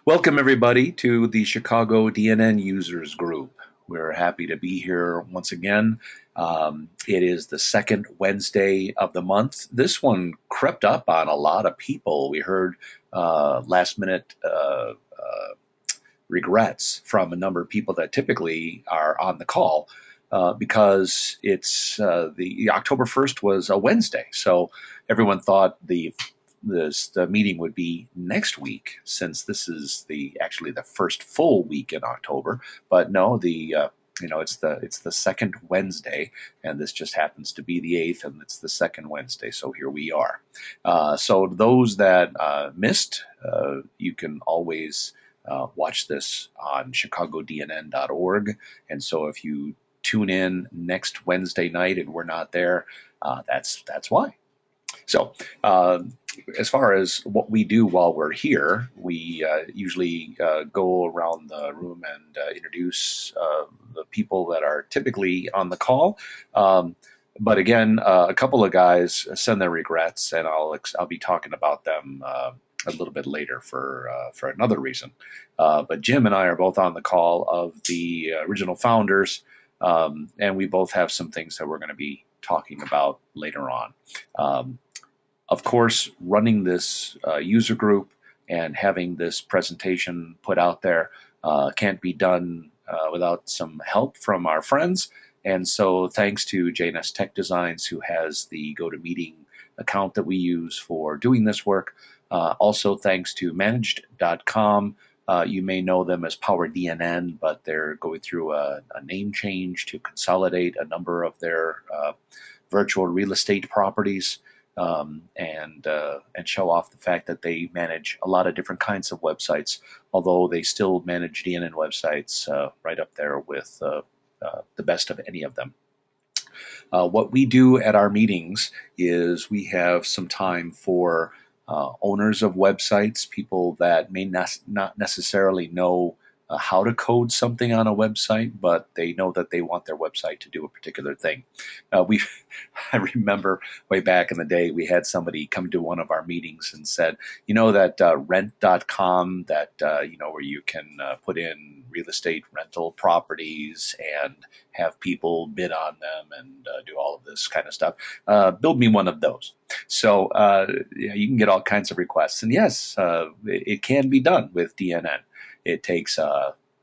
Welcome, everybody, to the Chicago DNN Users Group. We're happy to be here once again. It is the second Wednesday of the month. This one crept up on a lot of people. We heard last minute regrets from a number of people that typically are on the call because it's the October 1st was a Wednesday. So everyone thought the meeting would be next week, since this is actually the first full week in October. But no, it's the second Wednesday, and this just happens to be the 8th, and it's the second Wednesday. So here we are. So those that missed, you can always watch this on chicagodnn.org. And so if you tune in next Wednesday night and we're not there, that's why. So, as far as what we do while we're here, we usually go around the room and introduce the people that are typically on the call. But again, a couple of guys send their regrets, and I'll be talking about them a little bit later for another reason. But Jim and I are both on the call of the original founders, and we both have some things that we're going to be talking about later on. Of course, running this user group and having this presentation put out there can't be done without some help from our friends. And so thanks to JNS Tech Designs, who has the GoToMeeting account that we use for doing this work. Also thanks to managed.com. You may know them as Power DNN, but they're going through a name change to consolidate a number of their virtual real estate properties. And show off the fact that they manage a lot of different kinds of websites, although they still manage DNN websites right up there with the best of any of them. What we do at our meetings is we have some time for owners of websites, people that may not necessarily know how to code something on a website, but they know that they want their website to do a particular thing. I remember way back in the day, we had somebody come to one of our meetings and said, that rent.com, that, where you can put in real estate rental properties and have people bid on them and do all of this kind of stuff. Build me one of those. So you can get all kinds of requests. And yes, it can be done with DNN. It takes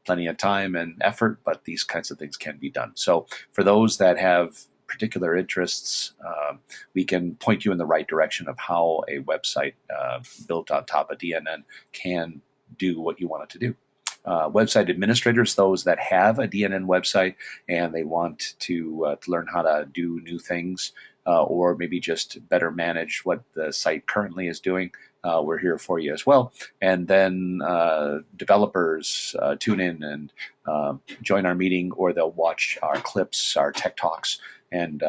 plenty of time and effort, but these kinds of things can be done. So for those that have particular interests, we can point you in the right direction of how a website built on top of DNN can do what you want it to do. Website administrators, those that have a DNN website and they want to learn how to do new things, or maybe just better manage what the site currently is doing, we're here for you as well. And then developers tune in and join our meeting, or they'll watch our clips, our tech talks, and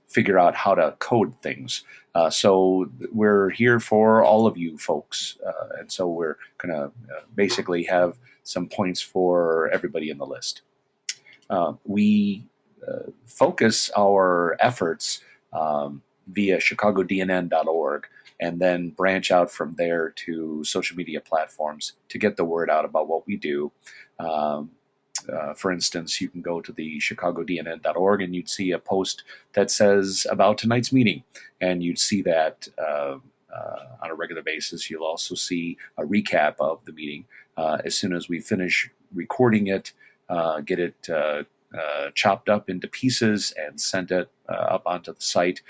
figure out how to code things. So we're here for all of you folks. And so we're going to basically have some points for everybody in the list. We focus our efforts via chicagodnn.org, and then branch out from there to social media platforms to get the word out about what we do. For instance, you can go to the chicagodnn.org and you'd see a post that says about tonight's meeting, and you'd see that on a regular basis. You'll also see a recap of the meeting as soon as we finish recording it, get it chopped up into pieces and sent it up onto the site.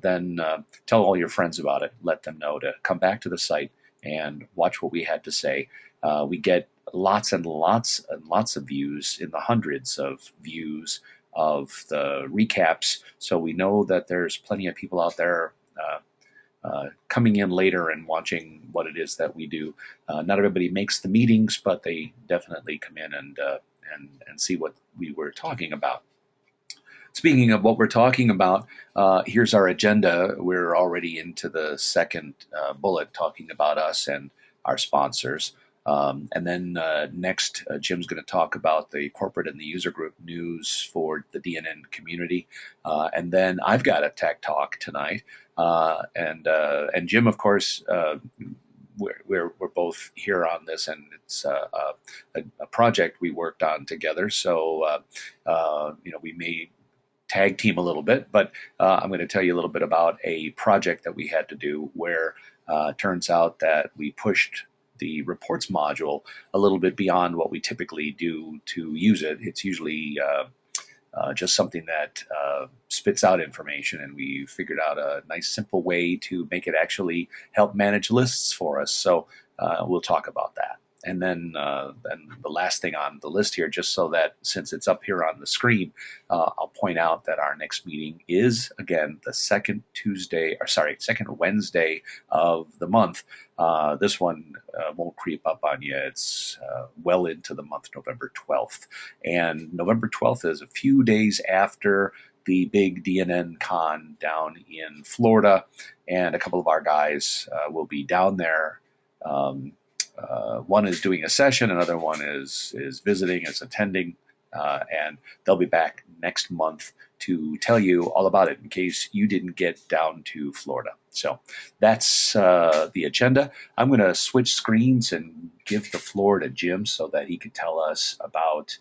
Then tell all your friends about it. Let them know to come back to the site and watch what we had to say. We get lots and lots and lots of views, in the hundreds of views of the recaps. So we know that there's plenty of people out there coming in later and watching what it is that we do. Not everybody makes the meetings, but they definitely come in and see what we were talking about. Speaking of what we're talking about, here's our agenda. We're already into the second bullet, talking about us and our sponsors. And then next, Jim's going to talk about the corporate and the user group news for the DNN community. And then I've got a tech talk tonight. And Jim, of course, we're both here on this, and it's a project we worked on together. So we may tag team a little bit, but I'm going to tell you a little bit about a project that we had to do where it turns out that we pushed the reports module a little bit beyond what we typically do to use it. It's usually just something that spits out information, and we figured out a nice, simple way to make it actually help manage lists for us. So we'll talk about that. And then the last thing on the list here, just so that since it's up here on the screen, I'll point out that our next meeting is, again, the second Wednesday of the month. This one won't creep up on you. It's well into the month, November 12th. And November 12th is a few days after the big DNN con down in Florida. And a couple of our guys will be down there. One is doing a session, another one is visiting, is attending, and they'll be back next month to tell you all about it in case you didn't get down to Florida. So that's the agenda. I'm going to switch screens and give the floor to Jim so that he can tell us about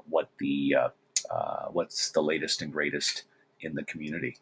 what's the latest and greatest in the community.